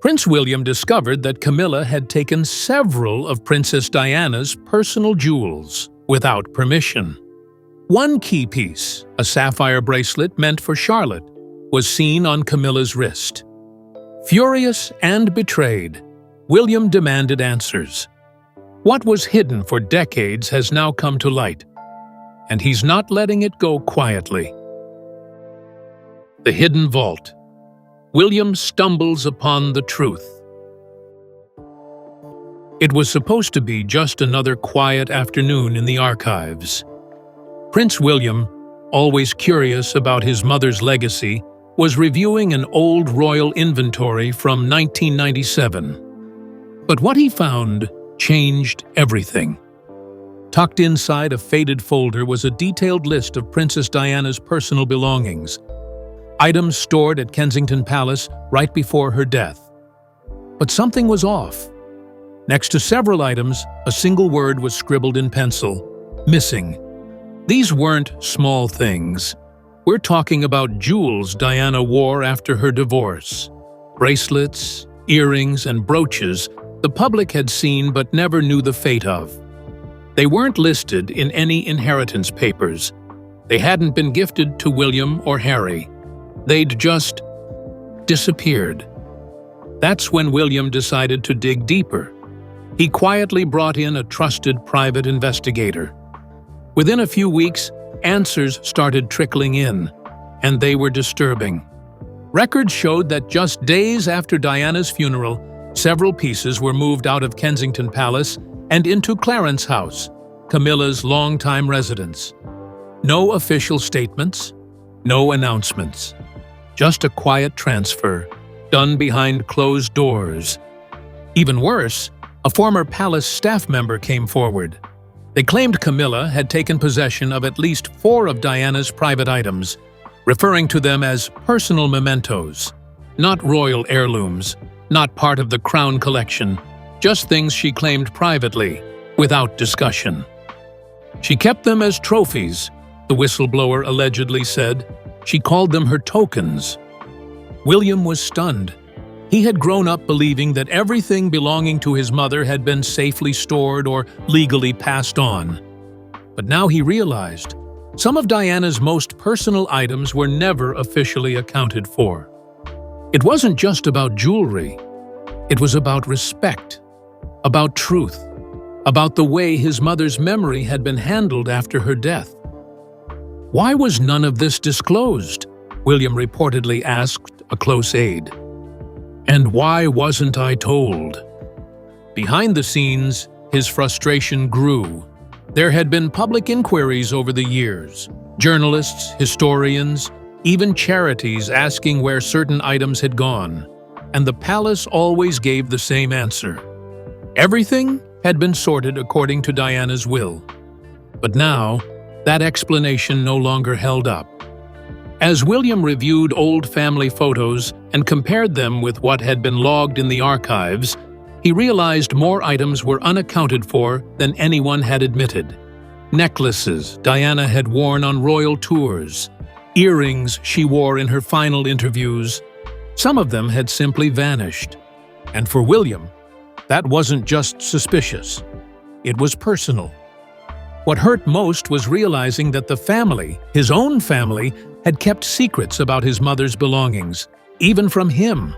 Prince William discovered that Camilla had taken several of Princess Diana's personal jewels without permission. One key piece, a sapphire bracelet meant for Charlotte, was seen on Camilla's wrist. Furious and betrayed, William demanded answers. What was hidden for decades has now come to light, and he's not letting it go quietly. The hidden vault. William stumbles upon the truth. It was supposed to be just another quiet afternoon in the archives. Prince William, always curious about his mother's legacy, was reviewing an old royal inventory from 1997. But what he found changed everything. Tucked inside a faded folder was a detailed list of Princess Diana's personal belongings, items stored at Kensington Palace right before her death. But something was off. Next to several items, a single word was scribbled in pencil: missing. These weren't small things. We're talking about jewels Diana wore after her divorce. Bracelets, earrings, and brooches the public had seen but never knew the fate of. They weren't listed in any inheritance papers. They hadn't been gifted to William or Harry. They'd just disappeared. That's when William decided to dig deeper. He quietly brought in a trusted private investigator. Within a few weeks, answers started trickling in, and they were disturbing. Records showed that just days after Diana's funeral, several pieces were moved out of Kensington Palace and into Clarence House, Camilla's longtime residence. No official statements, no announcements. Just a quiet transfer, done behind closed doors. Even worse, a former palace staff member came forward. They claimed Camilla had taken possession of at least 4 of Diana's private items, referring to them as personal mementos, not royal heirlooms, not part of the crown collection, just things she claimed privately, without discussion. She kept them as trophies, the whistleblower allegedly said. She called them her tokens. William was stunned. He had grown up believing that everything belonging to his mother had been safely stored or legally passed on. But now he realized some of Diana's most personal items were never officially accounted for. It wasn't just about jewelry. It was about respect, about truth, about the way his mother's memory had been handled after her death. Why was none of this disclosed? William reportedly asked a close aide. And why wasn't I told? Behind the scenes, his frustration grew. There had been public inquiries over the years, journalists, historians, even charities asking where certain items had gone, and the palace always gave the same answer. Everything had been sorted according to Diana's will. But now, that explanation no longer held up. As William reviewed old family photos and compared them with what had been logged in the archives, he realized more items were unaccounted for than anyone had admitted. Necklaces Diana had worn on royal tours, earrings she wore in her final interviews. Some of them had simply vanished. And for William, that wasn't just suspicious. It was personal. What hurt most was realizing that the family, his own family, had kept secrets about his mother's belongings, even from him.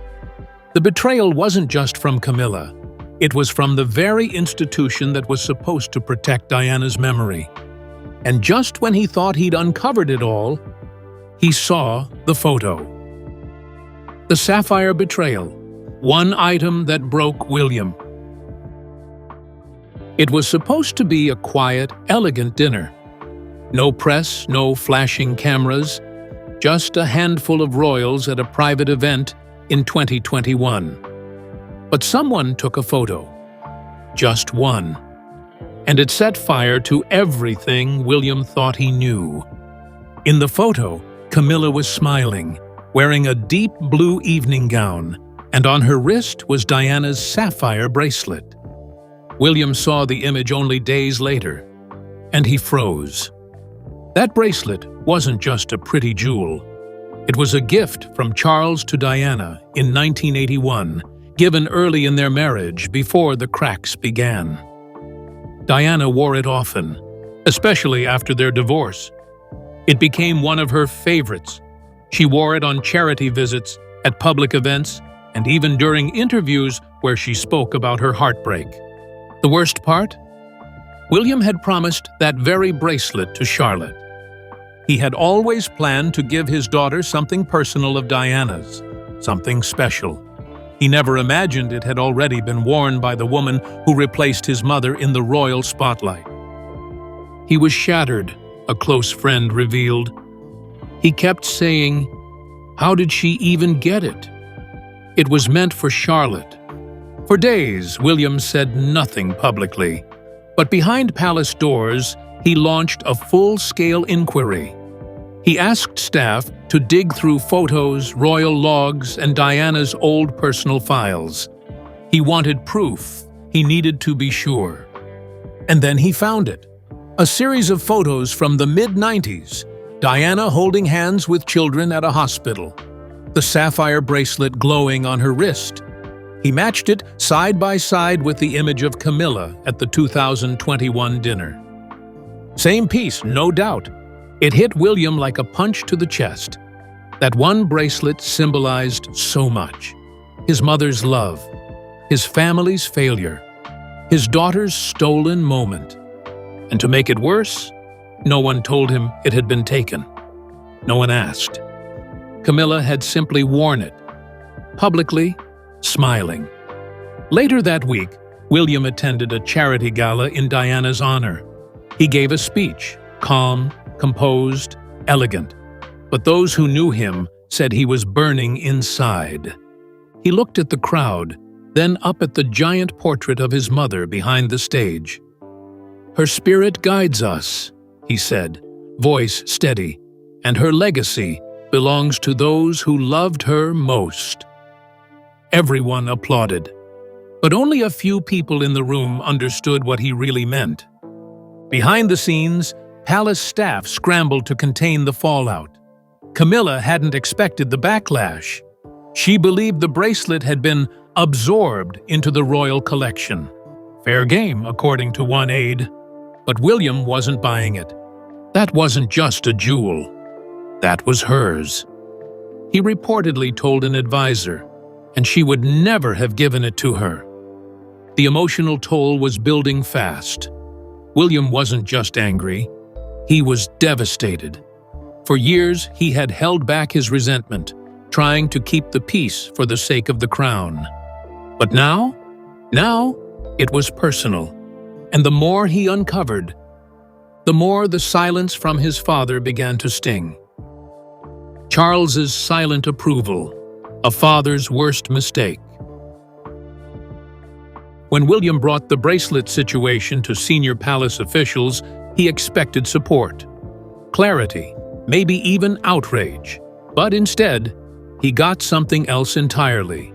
The betrayal wasn't just from Camilla. It was from the very institution that was supposed to protect Diana's memory. And just when he thought he'd uncovered it all, he saw the photo. The sapphire betrayal, one item that broke William. It was supposed to be a quiet, elegant dinner. No press, no flashing cameras, just a handful of royals at a private event in 2021. But someone took a photo. Just one. And it set fire to everything William thought he knew. In the photo, Camilla was smiling, wearing a deep blue evening gown, and on her wrist was Diana's sapphire bracelet. William saw the image only days later, and he froze. That bracelet wasn't just a pretty jewel. It was a gift from Charles to Diana in 1981, given early in their marriage before the cracks began. Diana wore it often, especially after their divorce. It became one of her favorites. She wore it on charity visits, at public events, and even during interviews where she spoke about her heartbreak. The worst part? William had promised that very bracelet to Charlotte. He had always planned to give his daughter something personal of Diana's, something special. He never imagined it had already been worn by the woman who replaced his mother in the royal spotlight. He was shattered, a close friend revealed. He kept saying, "How did she even get it?" It was meant for Charlotte. For days, William said nothing publicly. But behind palace doors, he launched a full-scale inquiry. He asked staff to dig through photos, royal logs, and Diana's old personal files. He wanted proof. He needed to be sure. And then he found it. A series of photos from the mid-90s, Diana holding hands with children at a hospital, the sapphire bracelet glowing on her wrist. He matched it side by side with the image of Camilla at the 2021 dinner. Same piece, no doubt. It hit William like a punch to the chest. That one bracelet symbolized so much. His mother's love, his family's failure, his daughter's stolen moment. And to make it worse, no one told him it had been taken. No one asked. Camilla had simply worn it, publicly, smiling. Later that week, William attended a charity gala in Diana's honor. He gave a speech, calm, composed, elegant. But those who knew him said he was burning inside. He looked at the crowd, then up at the giant portrait of his mother behind the stage. "Her spirit guides us," he said, voice steady, "and her legacy belongs to those who loved her most." Everyone applauded, but only a few people in the room understood what he really meant. Behind the scenes, palace staff scrambled to contain the fallout. Camilla hadn't expected the backlash. She believed the bracelet had been absorbed into the royal collection. Fair game, according to one aide. But William wasn't buying it. That wasn't just a jewel. That was hers. He reportedly told an advisor, and she would never have given it to her. The emotional toll was building fast. William wasn't just angry. He was devastated. For years, he had held back his resentment, trying to keep the peace for the sake of the crown. But now it was personal. And the more he uncovered, the more the silence from his father began to sting. Charles's silent approval, a father's worst mistake. When William brought the bracelet situation to senior palace officials, he expected support, clarity, maybe even outrage. But instead, he got something else entirely.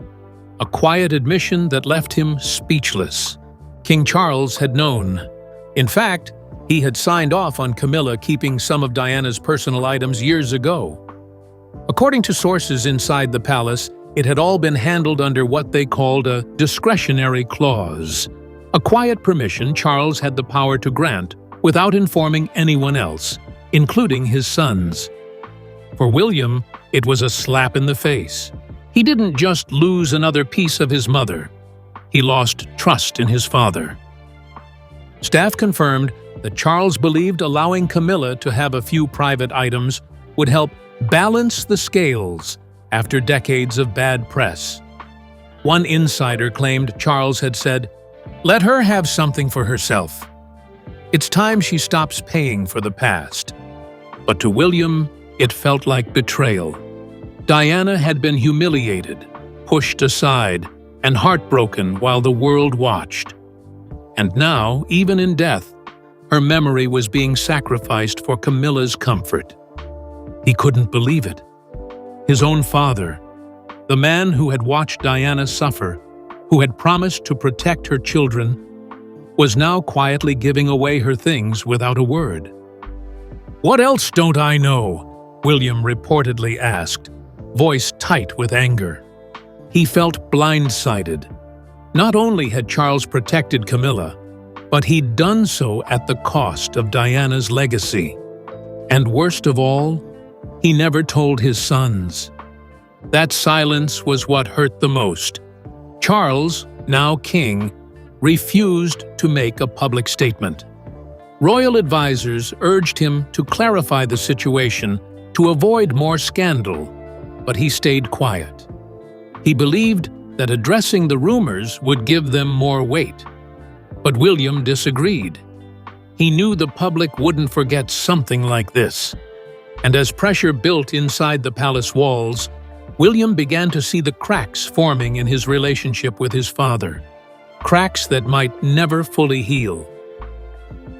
A quiet admission that left him speechless. King Charles had known. In fact, he had signed off on Camilla keeping some of Diana's personal items years ago. According to sources inside the palace, it had all been handled under what they called a discretionary clause, a quiet permission Charles had the power to grant without informing anyone else, including his sons. For William, it was a slap in the face. He didn't just lose another piece of his mother. He lost trust in his father. Staff confirmed that Charles believed allowing Camilla to have a few private items would help balance the scales after decades of bad press. One insider claimed Charles had said, "Let her have something for herself. It's time she stops paying for the past." But to William, it felt like betrayal. Diana had been humiliated, pushed aside, and heartbroken while the world watched. And now, even in death, her memory was being sacrificed for Camilla's comfort. He couldn't believe it. His own father, the man who had watched Diana suffer, who had promised to protect her children, was now quietly giving away her things without a word. "What else don't I know?" William reportedly asked, voice tight with anger. He felt blindsided. Not only had Charles protected Camilla, but he'd done so at the cost of Diana's legacy. And worst of all, he never told his sons. That silence was what hurt the most. Charles, now king, refused to make a public statement. Royal advisors urged him to clarify the situation to avoid more scandal, but he stayed quiet. He believed that addressing the rumors would give them more weight. But William disagreed. He knew the public wouldn't forget something like this. And as pressure built inside the palace walls, William began to see the cracks forming in his relationship with his father. Cracks that might never fully heal.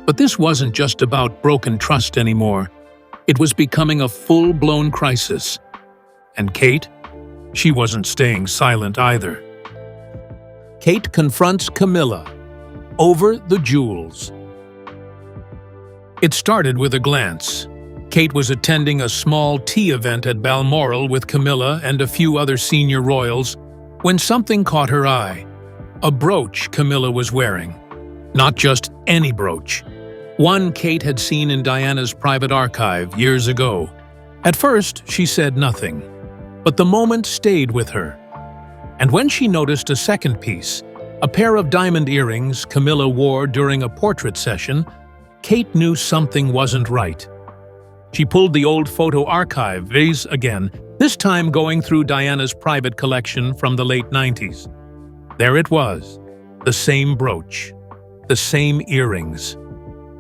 But this wasn't just about broken trust anymore. It was becoming a full-blown crisis. And Kate? She wasn't staying silent either. Kate confronts Camilla over the jewels. It started with a glance. Kate was attending a small tea event at Balmoral with Camilla and a few other senior royals when something caught her eye. A brooch Camilla was wearing. Not just any brooch. One Kate had seen in Diana's private archive years ago. At first, she said nothing, but the moment stayed with her. And when she noticed a second piece, a pair of diamond earrings Camilla wore during a portrait session, Kate knew something wasn't right. She pulled the old photo archive vase again, this time going through Diana's private collection from the late 90s. There it was, the same brooch, the same earrings.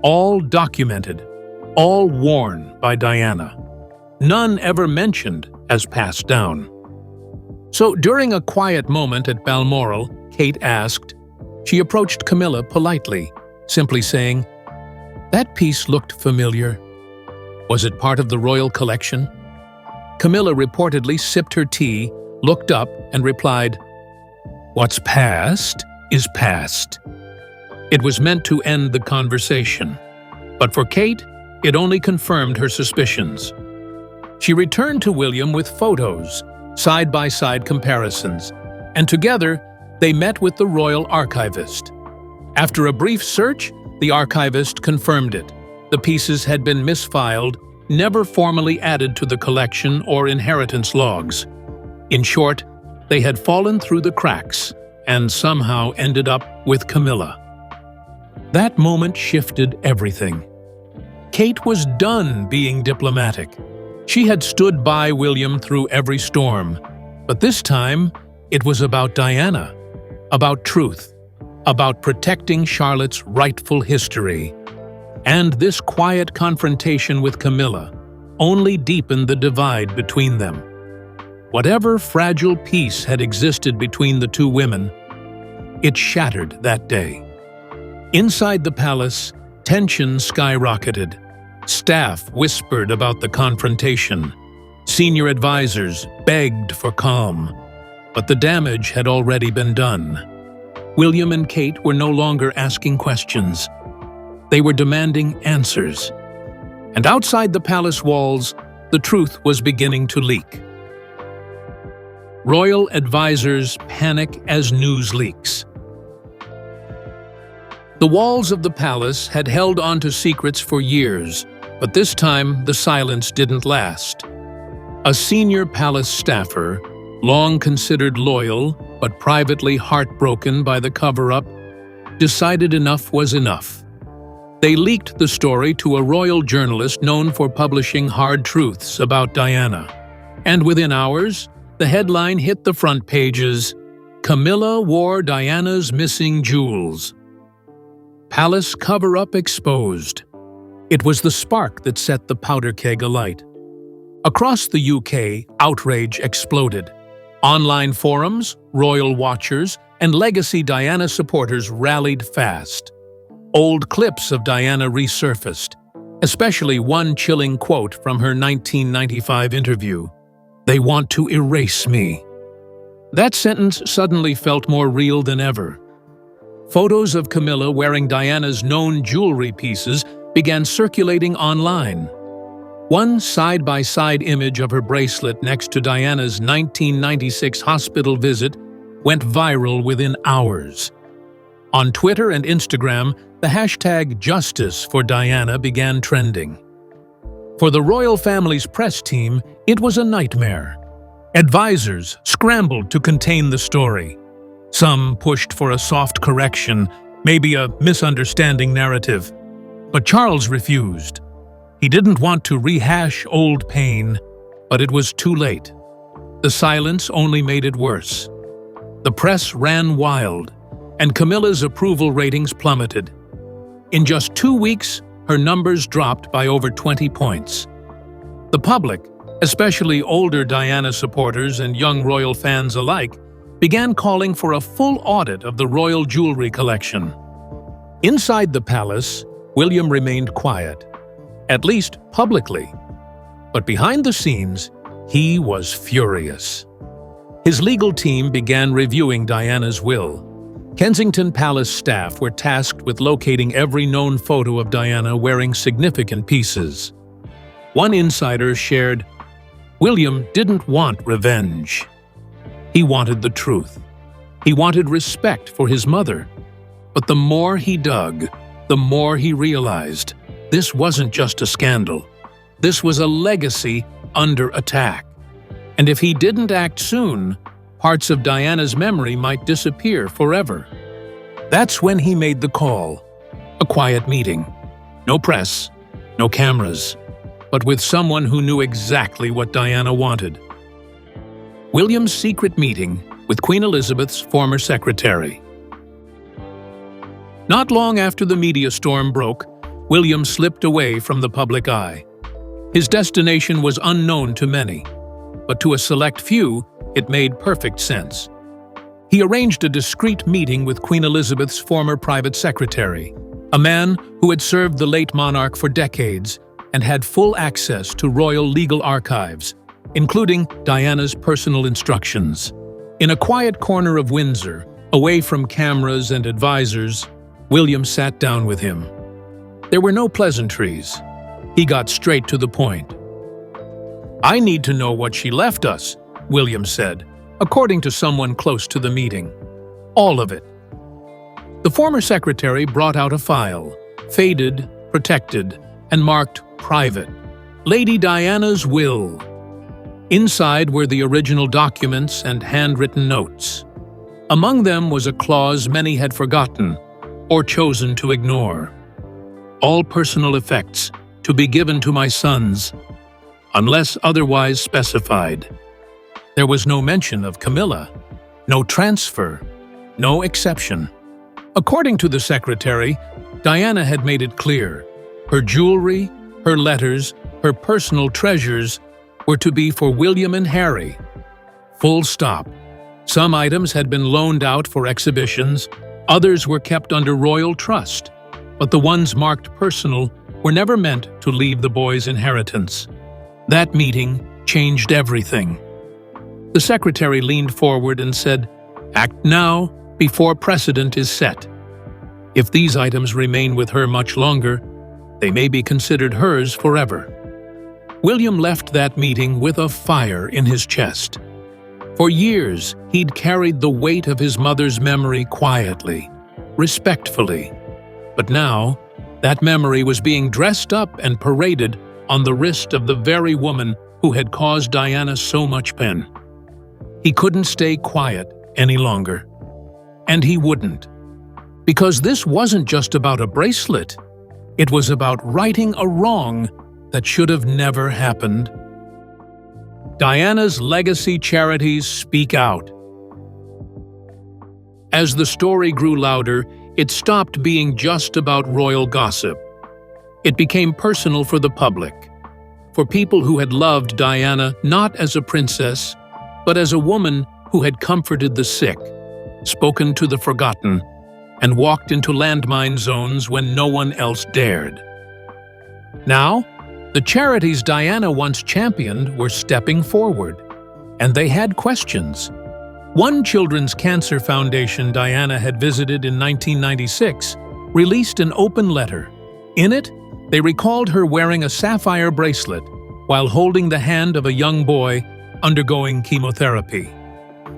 All documented, all worn by Diana. None ever mentioned as passed down. So during a quiet moment at Balmoral, Kate asked. She approached Camilla politely, simply saying, "That piece looked familiar. Was it part of the royal collection?" Camilla reportedly sipped her tea, looked up, and replied, "What's past is past." It was meant to end the conversation, but for Kate, it only confirmed her suspicions. She returned to William with photos, side-by-side comparisons, and together they met with the royal archivist. After a brief search, the archivist confirmed it. The pieces had been misfiled, never formally added to the collection or inheritance logs. In short, they had fallen through the cracks and somehow ended up with Camilla. That moment shifted everything. Kate was done being diplomatic. She had stood by William through every storm, but this time it was about Diana, about truth, about protecting Charlotte's rightful history. And this quiet confrontation with Camilla only deepened the divide between them. Whatever fragile peace had existed between the two women, it shattered that day. Inside the palace, tension skyrocketed. Staff whispered about the confrontation. Senior advisors begged for calm. But the damage had already been done. William and Kate were no longer asking questions. They were demanding answers. And outside the palace walls, the truth was beginning to leak. Royal advisors panic as news leaks. The walls of the palace had held onto secrets for years, but this time the silence didn't last. A senior palace staffer, long considered loyal but privately heartbroken by the cover-up, decided enough was enough. They leaked the story to a royal journalist known for publishing hard truths about Diana. And within hours, the headline hit the front pages, "Camilla wore Diana's missing jewels." Palace cover-up exposed. It was the spark that set the powder keg alight. Across the UK, outrage exploded. Online forums, royal watchers, and legacy Diana supporters rallied fast. Old clips of Diana resurfaced, especially one chilling quote from her 1995 interview. "They want to erase me." That sentence suddenly felt more real than ever. Photos of Camilla wearing Diana's known jewelry pieces began circulating online. One side-by-side image of her bracelet next to Diana's 1996 hospital visit went viral within hours. On Twitter and Instagram, the hashtag Justice for Diana began trending. For the royal family's press team, it was a nightmare. Advisors scrambled to contain the story. Some pushed for a soft correction, maybe a misunderstanding narrative. But Charles refused. He didn't want to rehash old pain, but it was too late. The silence only made it worse. The press ran wild, and Camilla's approval ratings plummeted. In just 2 weeks, her numbers dropped by over 20 points. The public, especially older Diana supporters and young royal fans alike, began calling for a full audit of the royal jewelry collection. Inside the palace, William remained quiet, at least publicly. But behind the scenes, he was furious. His legal team began reviewing Diana's will. Kensington Palace staff were tasked with locating every known photo of Diana wearing significant pieces. One insider shared, "William didn't want revenge. He wanted the truth. He wanted respect for his mother. But the more he dug, the more he realized this wasn't just a scandal. This was a legacy under attack. And if he didn't act soon, parts of Diana's memory might disappear forever." That's when he made the call. A quiet meeting. No press, no cameras, but with someone who knew exactly what Diana wanted. William's secret meeting with Queen Elizabeth's former secretary. Not long after the media storm broke, William slipped away from the public eye. His destination was unknown to many, but to a select few, it made perfect sense. He arranged a discreet meeting with Queen Elizabeth's former private secretary, a man who had served the late monarch for decades and had full access to royal legal archives, including Diana's personal instructions. In a quiet corner of Windsor, away from cameras and advisors, William sat down with him. There were no pleasantries. He got straight to the point. "I need to know what she left us," William said, according to someone close to the meeting. "All of it." The former secretary brought out a file, faded, protected, and marked private. Lady Diana's will. Inside were the original documents and handwritten notes. Among them was a clause many had forgotten or chosen to ignore. "All personal effects to be given to my sons, unless otherwise specified." There was no mention of Camilla, no transfer, no exception. According to the secretary, Diana had made it clear. Her jewelry, her letters, her personal treasures were to be for William and Harry. Full stop. Some items had been loaned out for exhibitions, others were kept under royal trust, but the ones marked personal were never meant to leave the boys' inheritance. That meeting changed everything. The secretary leaned forward and said, "Act now before precedent is set. If these items remain with her much longer, they may be considered hers forever." William left that meeting with a fire in his chest. For years, he'd carried the weight of his mother's memory quietly, respectfully. But now, that memory was being dressed up and paraded on the wrist of the very woman who had caused Diana so much pain. He couldn't stay quiet any longer. And he wouldn't. Because this wasn't just about a bracelet. It was about righting a wrong that should have never happened. Diana's legacy charities speak out. As the story grew louder, it stopped being just about royal gossip. It became personal for the public, for people who had loved Diana not as a princess, but as a woman who had comforted the sick, spoken to the forgotten, and walked into landmine zones when no one else dared. Now, the charities Diana once championed were stepping forward, and they had questions. One children's cancer foundation Diana had visited in 1996 released an open letter. In it, they recalled her wearing a sapphire bracelet while holding the hand of a young boy undergoing chemotherapy.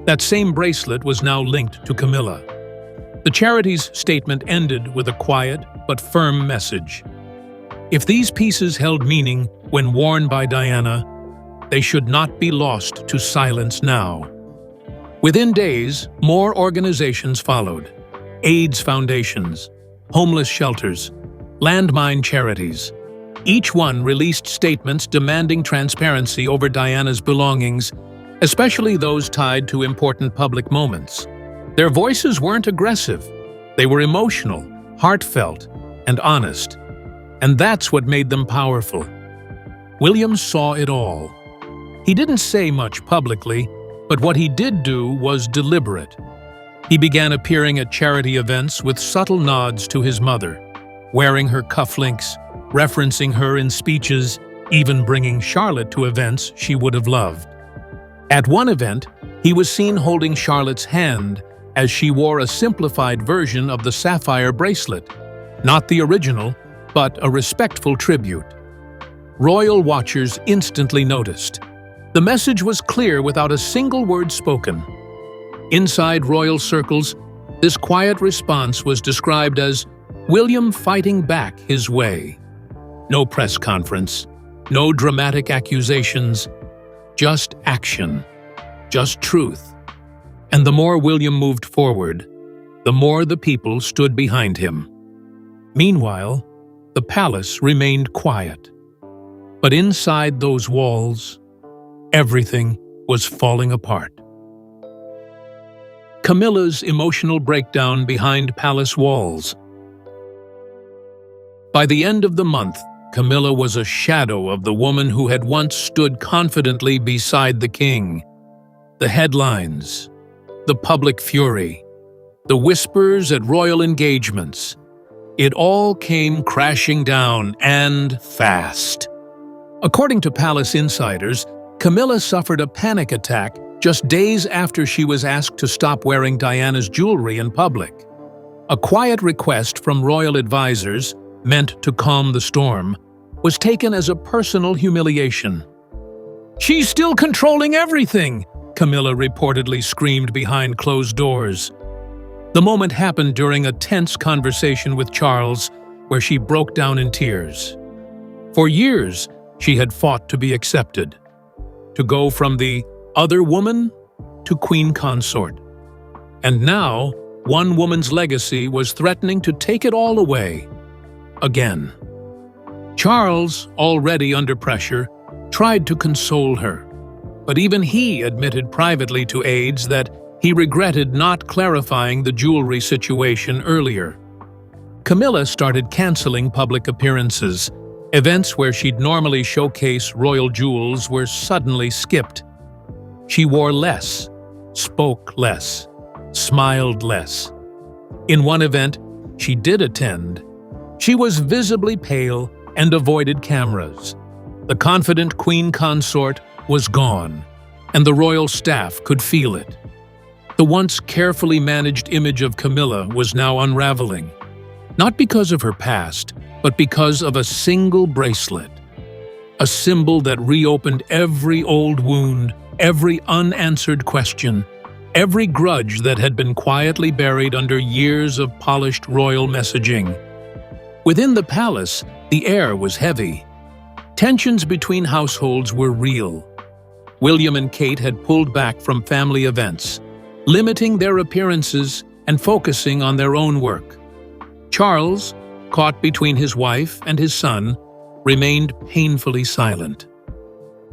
That same bracelet was now linked to Camilla. The charity's statement ended with a quiet but firm message. If these pieces held meaning when worn by Diana, they should not be lost to silence now. Within days, more organizations followed: AIDS foundations, homeless shelters, landmine charities. Each one released statements demanding transparency over Diana's belongings, especially those tied to important public moments. Their voices weren't aggressive. They were emotional, heartfelt, and honest. And that's what made them powerful. William saw it all. He didn't say much publicly, but what he did do was deliberate. He began appearing at charity events with subtle nods to his mother, wearing her cufflinks, referencing her in speeches, even bringing Charlotte to events she would have loved. At one event, he was seen holding Charlotte's hand as she wore a simplified version of the sapphire bracelet, not the original, but a respectful tribute. Royal watchers instantly noticed. The message was clear without a single word spoken. Inside royal circles, this quiet response was described as William fighting back his way. No press conference, no dramatic accusations, just action, just truth. And the more William moved forward, the more the people stood behind him. Meanwhile, the palace remained quiet. But inside those walls, everything was falling apart. Camilla's emotional breakdown behind palace walls. By the end of the month, Camilla was a shadow of the woman who had once stood confidently beside the king. The headlines, the public fury, the whispers at royal engagements. It all came crashing down, and fast. According to palace insiders, Camilla suffered a panic attack just days after she was asked to stop wearing Diana's jewelry in public. A quiet request from royal advisors, meant to calm the storm, was taken as a personal humiliation. "She's still controlling everything!" Camilla reportedly screamed behind closed doors. The moment happened during a tense conversation with Charles, where she broke down in tears. For years, she had fought to be accepted, to go from the other woman to queen consort. And now, one woman's legacy was threatening to take it all away. Again. Charles, already under pressure, tried to console her, but even he admitted privately to aides that he regretted not clarifying the jewelry situation earlier. Camilla started canceling public appearances. Events where she'd normally showcase royal jewels were suddenly skipped. She wore less, spoke less, smiled less. In one event she did attend, she was visibly pale and avoided cameras. The confident queen consort was gone, and the royal staff could feel it. The once carefully managed image of Camilla was now unraveling, not because of her past, but because of a single bracelet. A symbol that reopened every old wound, every unanswered question, every grudge that had been quietly buried under years of polished royal messaging. Within the palace, the air was heavy. Tensions between households were real. William and Kate had pulled back from family events, limiting their appearances and focusing on their own work. Charles, caught between his wife and his son, remained painfully silent.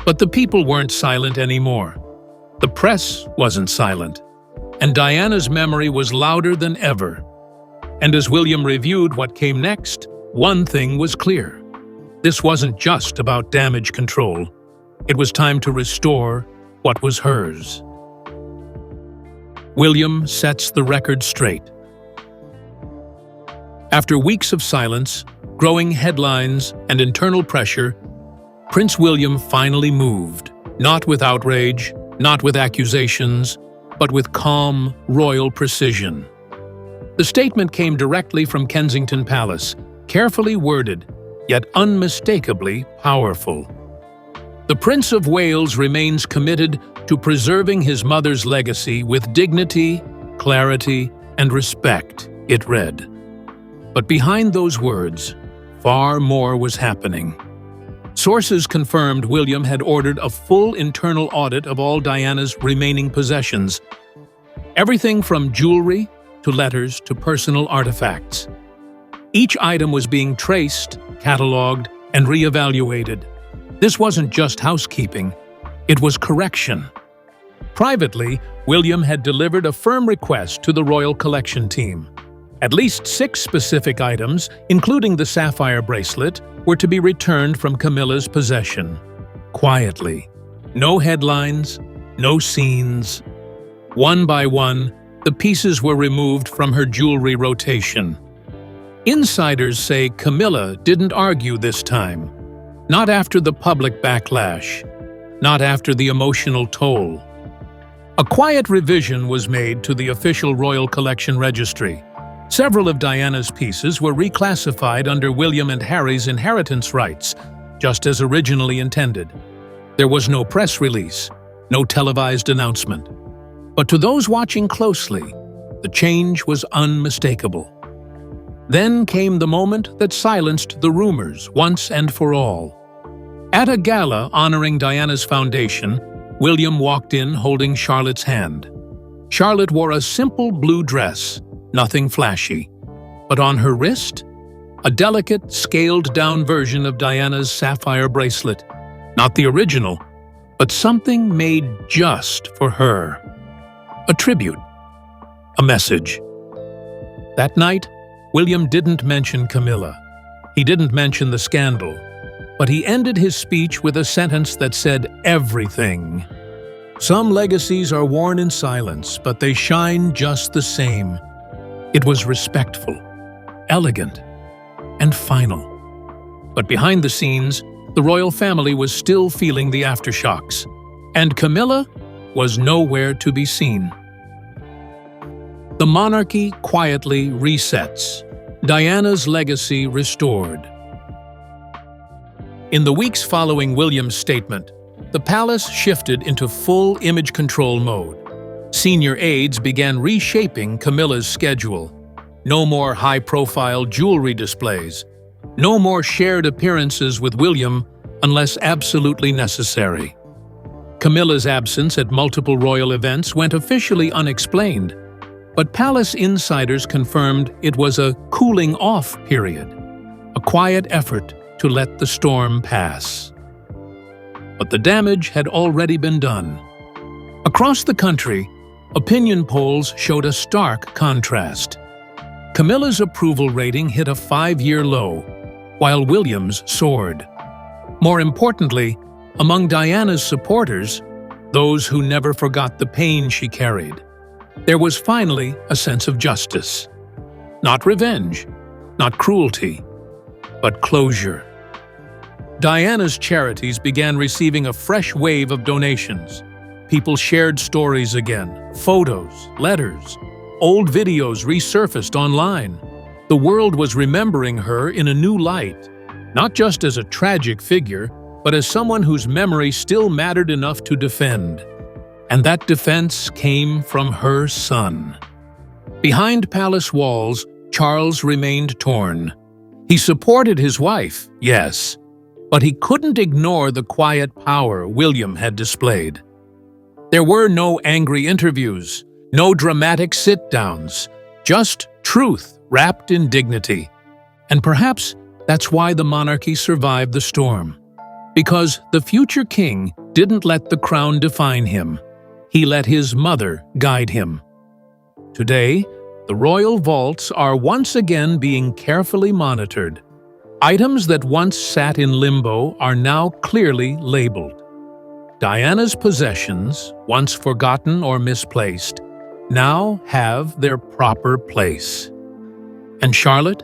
But the people weren't silent anymore. The press wasn't silent, and Diana's memory was louder than ever. And as William reviewed what came next, one thing was clear. This wasn't just about damage control. It was time to restore what was hers. William sets the record straight. After weeks of silence, growing headlines, and internal pressure, Prince William finally moved, not with outrage, not with accusations, but with calm, royal precision. The statement came directly from Kensington Palace, carefully worded, yet unmistakably powerful. The Prince of Wales remains committed to preserving his mother's legacy with dignity, clarity, and respect, it read. But behind those words, far more was happening. Sources confirmed William had ordered a full internal audit of all Diana's remaining possessions. Everything from jewelry to letters to personal artifacts. Each item was being traced, catalogued, and reevaluated. This wasn't just housekeeping, it was correction. Privately, William had delivered a firm request to the Royal Collection team. At least 6 specific items, including the sapphire bracelet, were to be returned from Camilla's possession. Quietly. No headlines, no scenes. One by one, the pieces were removed from her jewelry rotation. Insiders say Camilla didn't argue this time. Not after the public backlash. Not after the emotional toll. A quiet revision was made to the official Royal Collection registry. Several of Diana's pieces were reclassified under William and Harry's inheritance rights, just as originally intended. There was no press release, no televised announcement. But to those watching closely, the change was unmistakable. Then came the moment that silenced the rumors once and for all. At a gala honoring Diana's foundation, William walked in holding Charlotte's hand. Charlotte wore a simple blue dress, nothing flashy. But on her wrist, a delicate, scaled-down version of Diana's sapphire bracelet. Not the original, but something made just for her. A tribute. A message. That night, William didn't mention Camilla. He didn't mention the scandal. But he ended his speech with a sentence that said everything. Some legacies are worn in silence, but they shine just the same. It was respectful, elegant, and final. But behind the scenes, the royal family was still feeling the aftershocks, and Camilla was nowhere to be seen. The monarchy quietly resets, Diana's legacy restored. In the weeks following William's statement, the palace shifted into full image control mode. Senior aides began reshaping Camilla's schedule. No more high-profile jewelry displays. No more shared appearances with William unless absolutely necessary. Camilla's absence at multiple royal events went officially unexplained, but palace insiders confirmed it was a cooling-off period, a quiet effort to let the storm pass. But the damage had already been done. Across the country, opinion polls showed a stark contrast. Camilla's approval rating hit a 5-year low, while William's soared. More importantly, among Diana's supporters, those who never forgot the pain she carried, there was finally a sense of justice. Not revenge, not cruelty, but closure. Diana's charities began receiving a fresh wave of donations. People shared stories again, photos, letters, old videos resurfaced online. The world was remembering her in a new light, not just as a tragic figure, but as someone whose memory still mattered enough to defend. And that defense came from her son. Behind palace walls, Charles remained torn. He supported his wife, yes, but he couldn't ignore the quiet power William had displayed. There were no angry interviews, no dramatic sit-downs, just truth wrapped in dignity. And perhaps that's why the monarchy survived the storm. Because the future king didn't let the crown define him. He let his mother guide him. Today, the royal vaults are once again being carefully monitored. Items that once sat in limbo are now clearly labeled. Diana's possessions, once forgotten or misplaced, now have their proper place. And Charlotte?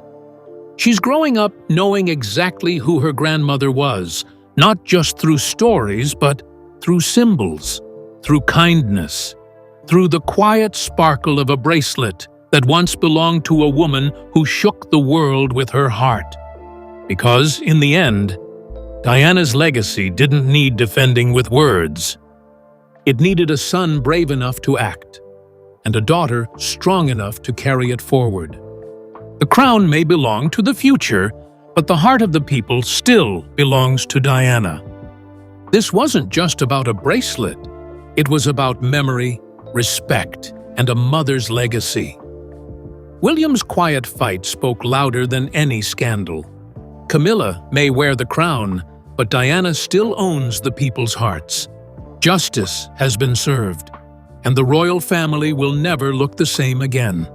She's growing up knowing exactly who her grandmother was, not just through stories, but through symbols, through kindness, through the quiet sparkle of a bracelet that once belonged to a woman who shook the world with her heart. Because, in the end, Diana's legacy didn't need defending with words. It needed a son brave enough to act, and a daughter strong enough to carry it forward. The crown may belong to the future, but the heart of the people still belongs to Diana. This wasn't just about a bracelet. It was about memory, respect, and a mother's legacy. William's quiet fight spoke louder than any scandal. Camilla may wear the crown, but Diana still owns the people's hearts. Justice has been served, and the royal family will never look the same again.